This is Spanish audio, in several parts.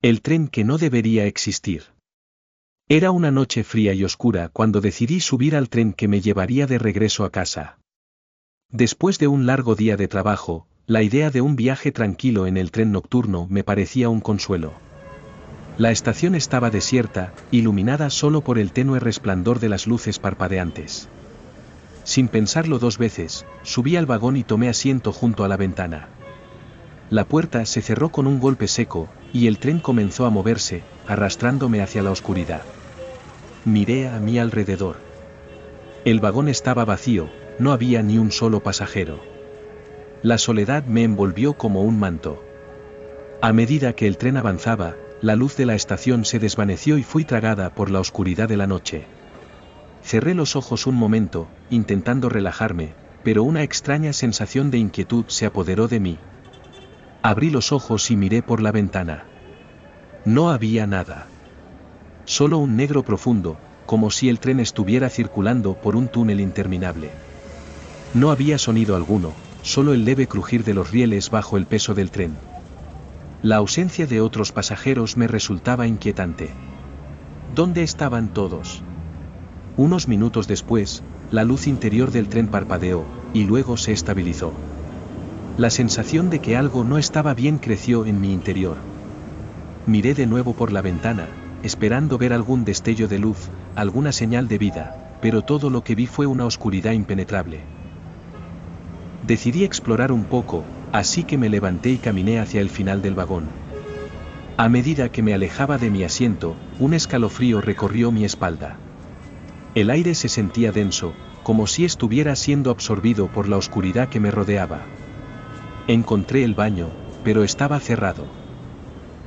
El tren que no debería existir. Era una noche fría y oscura cuando decidí subir al tren que me llevaría de regreso a casa. Después de un largo día de trabajo, la idea de un viaje tranquilo en el tren nocturno me parecía un consuelo. La estación estaba desierta, iluminada solo por el tenue resplandor de las luces parpadeantes. Sin pensarlo dos veces, subí al vagón y tomé asiento junto a la ventana. La puerta se cerró con un golpe seco, y el tren comenzó a moverse, arrastrándome hacia la oscuridad. Miré a mi alrededor. El vagón estaba vacío, no había ni un solo pasajero. La soledad me envolvió como un manto. A medida que el tren avanzaba, la luz de la estación se desvaneció y fui tragada por la oscuridad de la noche. Cerré los ojos un momento, intentando relajarme, pero una extraña sensación de inquietud se apoderó de mí. Abrí los ojos y miré por la ventana. No había nada. Solo un negro profundo, como si el tren estuviera circulando por un túnel interminable. No había sonido alguno, solo el leve crujir de los rieles bajo el peso del tren. La ausencia de otros pasajeros me resultaba inquietante. ¿Dónde estaban todos? Unos minutos después, la luz interior del tren parpadeó, y luego se estabilizó. La sensación de que algo no estaba bien creció en mi interior. Miré de nuevo por la ventana, esperando ver algún destello de luz, alguna señal de vida, pero todo lo que vi fue una oscuridad impenetrable. Decidí explorar un poco, así que me levanté y caminé hacia el final del vagón. A medida que me alejaba de mi asiento, un escalofrío recorrió mi espalda. El aire se sentía denso, como si estuviera siendo absorbido por la oscuridad que me rodeaba. Encontré el baño, pero estaba cerrado.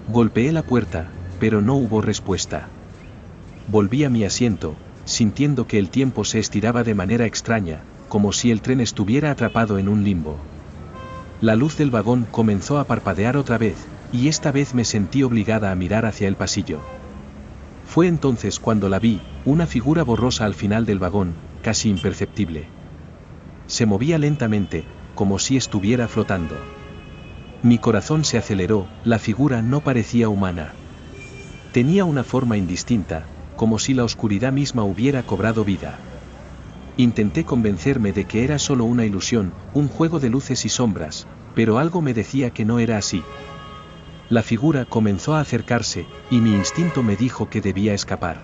Golpeé la puerta, pero no hubo respuesta. Volví a mi asiento, sintiendo que el tiempo se estiraba de manera extraña, como si el tren estuviera atrapado en un limbo. La luz del vagón comenzó a parpadear otra vez, y esta vez me sentí obligada a mirar hacia el pasillo. Fue entonces cuando la vi, una figura borrosa al final del vagón, casi imperceptible. Se movía lentamente, como si estuviera flotando. Mi corazón se aceleró, la figura no parecía humana. Tenía una forma indistinta, como si la oscuridad misma hubiera cobrado vida. Intenté convencerme de que era solo una ilusión, un juego de luces y sombras, pero algo me decía que no era así. La figura comenzó a acercarse, y mi instinto me dijo que debía escapar.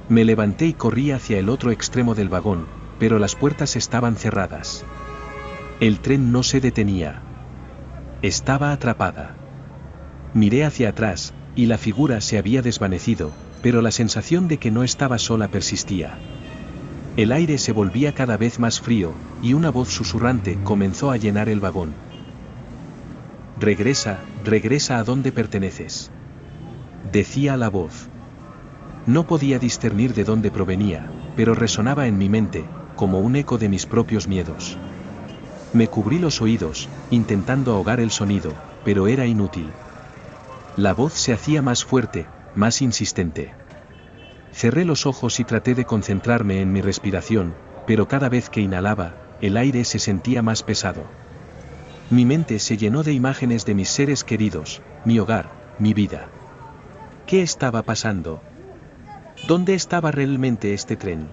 Me levanté y corrí hacia el otro extremo del vagón, pero las puertas estaban cerradas. El tren no se detenía. Estaba atrapada. Miré hacia atrás, y la figura se había desvanecido, pero la sensación de que no estaba sola persistía. El aire se volvía cada vez más frío, y una voz susurrante comenzó a llenar el vagón. Regresa, regresa a donde perteneces. Decía la voz. No podía discernir de dónde provenía, pero resonaba en mi mente, como un eco de mis propios miedos. Me cubrí los oídos, intentando ahogar el sonido, pero era inútil. La voz se hacía más fuerte, más insistente. Cerré los ojos y traté de concentrarme en mi respiración, pero cada vez que inhalaba, el aire se sentía más pesado. Mi mente se llenó de imágenes de mis seres queridos, mi hogar, mi vida. ¿Qué estaba pasando? ¿Dónde estaba realmente este tren?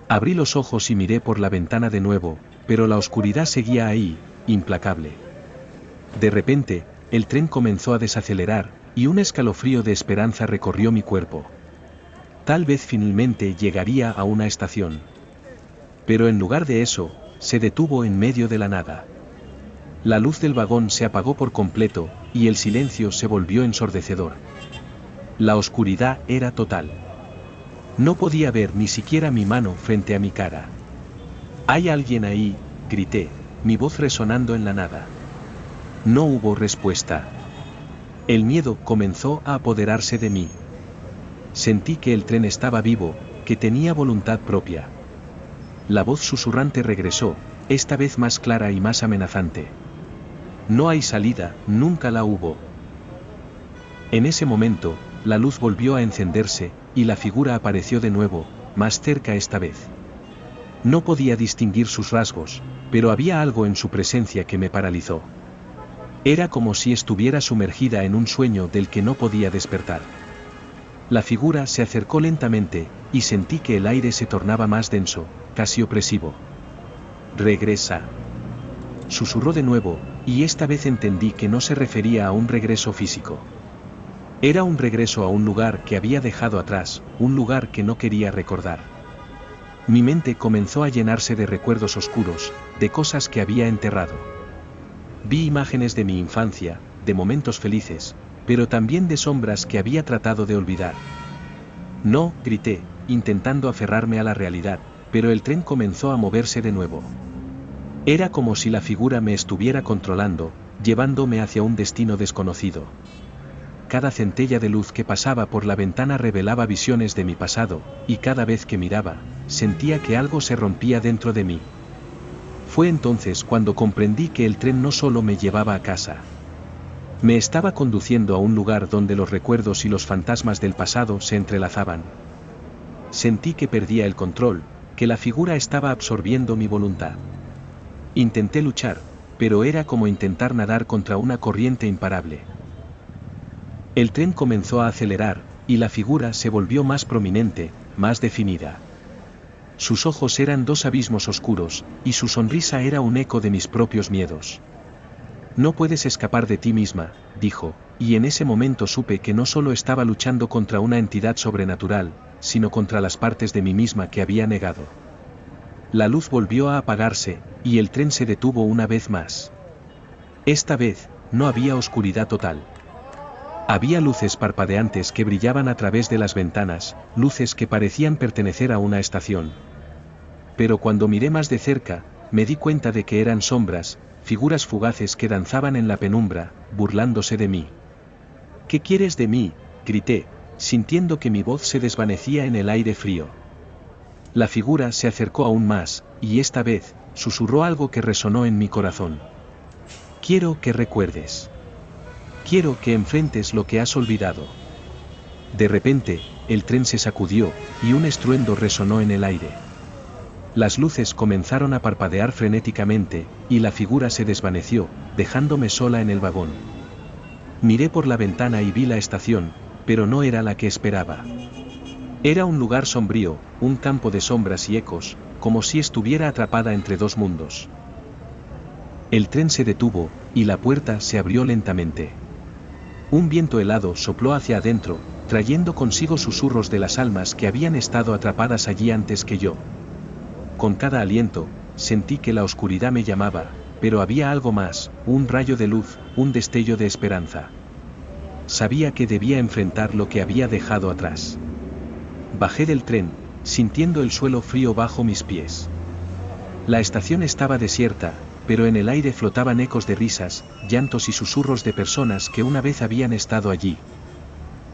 Abrí los ojos y miré por la ventana de nuevo, pero la oscuridad seguía ahí, implacable. De repente, el tren comenzó a desacelerar, y un escalofrío de esperanza recorrió mi cuerpo. Tal vez finalmente llegaría a una estación. Pero en lugar de eso, se detuvo en medio de la nada. La luz del vagón se apagó por completo, y el silencio se volvió ensordecedor. La oscuridad era total. No podía ver ni siquiera mi mano frente a mi cara. «¿Hay alguien ahí?», grité, mi voz resonando en la nada. No hubo respuesta. El miedo comenzó a apoderarse de mí. Sentí que el tren estaba vivo, que tenía voluntad propia. La voz susurrante regresó, esta vez más clara y más amenazante. «No hay salida, nunca la hubo». En ese momento, la luz volvió a encenderse, y la figura apareció de nuevo, más cerca esta vez. No podía distinguir sus rasgos, pero había algo en su presencia que me paralizó. Era como si estuviera sumergida en un sueño del que no podía despertar. La figura se acercó lentamente, y sentí que el aire se tornaba más denso, casi opresivo. «Regresa», susurró de nuevo, y esta vez entendí que no se refería a un regreso físico. Era un regreso a un lugar que había dejado atrás, un lugar que no quería recordar. Mi mente comenzó a llenarse de recuerdos oscuros, de cosas que había enterrado. Vi imágenes de mi infancia, de momentos felices, pero también de sombras que había tratado de olvidar. «No», grité, intentando aferrarme a la realidad, pero el tren comenzó a moverse de nuevo. Era como si la figura me estuviera controlando, llevándome hacia un destino desconocido. Cada centella de luz que pasaba por la ventana revelaba visiones de mi pasado, y cada vez que miraba, sentía que algo se rompía dentro de mí. Fue entonces cuando comprendí que el tren no solo me llevaba a casa. Me estaba conduciendo a un lugar donde los recuerdos y los fantasmas del pasado se entrelazaban. Sentí que perdía el control, que la figura estaba absorbiendo mi voluntad. Intenté luchar, pero era como intentar nadar contra una corriente imparable. El tren comenzó a acelerar, y la figura se volvió más prominente, más definida. Sus ojos eran dos abismos oscuros, y su sonrisa era un eco de mis propios miedos. «No puedes escapar de ti misma», dijo, y en ese momento supe que no solo estaba luchando contra una entidad sobrenatural, sino contra las partes de mí misma que había negado. La luz volvió a apagarse, y el tren se detuvo una vez más. Esta vez, no había oscuridad total. Había luces parpadeantes que brillaban a través de las ventanas, luces que parecían pertenecer a una estación. Pero cuando miré más de cerca, me di cuenta de que eran sombras, figuras fugaces que danzaban en la penumbra, burlándose de mí. «¿Qué quieres de mí?», grité, sintiendo que mi voz se desvanecía en el aire frío. La figura se acercó aún más, y esta vez, susurró algo que resonó en mi corazón. «Quiero que recuerdes. Quiero que enfrentes lo que has olvidado». De repente, el tren se sacudió, y un estruendo resonó en el aire. Las luces comenzaron a parpadear frenéticamente, y la figura se desvaneció, dejándome sola en el vagón. Miré por la ventana y vi la estación, pero no era la que esperaba. Era un lugar sombrío, un campo de sombras y ecos, como si estuviera atrapada entre dos mundos. El tren se detuvo, y la puerta se abrió lentamente. Un viento helado sopló hacia adentro, trayendo consigo susurros de las almas que habían estado atrapadas allí antes que yo. Con cada aliento, sentí que la oscuridad me llamaba, pero había algo más, un rayo de luz, un destello de esperanza. Sabía que debía enfrentar lo que había dejado atrás. Bajé del tren, sintiendo el suelo frío bajo mis pies. La estación estaba desierta, pero en el aire flotaban ecos de risas, llantos y susurros de personas que una vez habían estado allí.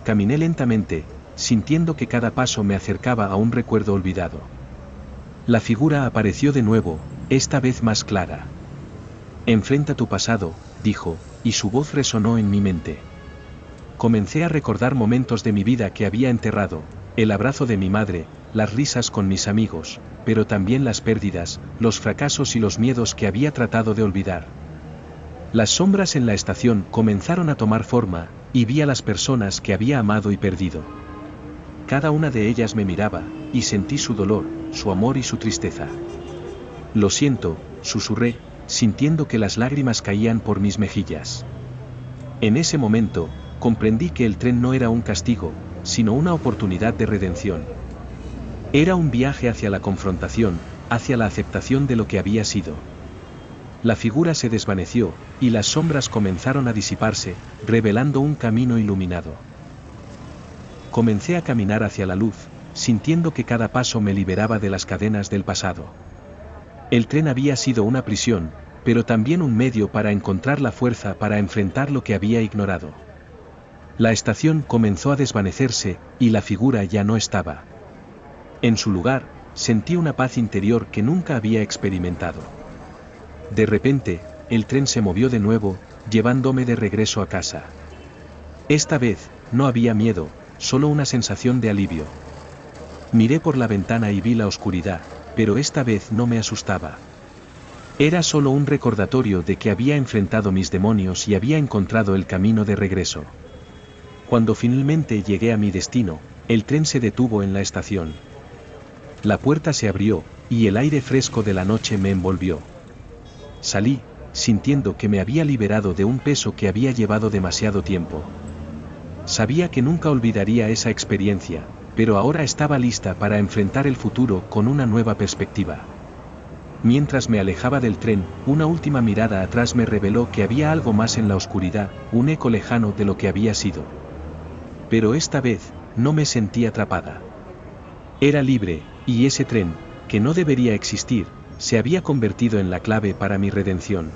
Caminé lentamente, sintiendo que cada paso me acercaba a un recuerdo olvidado. La figura apareció de nuevo, esta vez más clara. «Enfrenta tu pasado», dijo, y su voz resonó en mi mente. Comencé a recordar momentos de mi vida que había enterrado, el abrazo de mi madre, las risas con mis amigos, pero también las pérdidas, los fracasos y los miedos que había tratado de olvidar. Las sombras en la estación comenzaron a tomar forma, y vi a las personas que había amado y perdido. Cada una de ellas me miraba, y sentí su dolor, su amor y su tristeza. «Lo siento», susurré, sintiendo que las lágrimas caían por mis mejillas. En ese momento, comprendí que el tren no era un castigo, sino una oportunidad de redención. Era un viaje hacia la confrontación, hacia la aceptación de lo que había sido. La figura se desvaneció, y las sombras comenzaron a disiparse, revelando un camino iluminado. Comencé a caminar hacia la luz, sintiendo que cada paso me liberaba de las cadenas del pasado. El tren había sido una prisión, pero también un medio para encontrar la fuerza para enfrentar lo que había ignorado. La estación comenzó a desvanecerse, y la figura ya no estaba. En su lugar, sentí una paz interior que nunca había experimentado. De repente, el tren se movió de nuevo, llevándome de regreso a casa. Esta vez, no había miedo, solo una sensación de alivio. Miré por la ventana y vi la oscuridad, pero esta vez no me asustaba. Era solo un recordatorio de que había enfrentado mis demonios y había encontrado el camino de regreso. Cuando finalmente llegué a mi destino, el tren se detuvo en la estación. La puerta se abrió, y el aire fresco de la noche me envolvió. Salí, sintiendo que me había liberado de un peso que había llevado demasiado tiempo. Sabía que nunca olvidaría esa experiencia, pero ahora estaba lista para enfrentar el futuro con una nueva perspectiva. Mientras me alejaba del tren, una última mirada atrás me reveló que había algo más en la oscuridad, un eco lejano de lo que había sido. Pero esta vez, no me sentí atrapada. Era libre, y ese tren, que no debería existir, se había convertido en la clave para mi redención.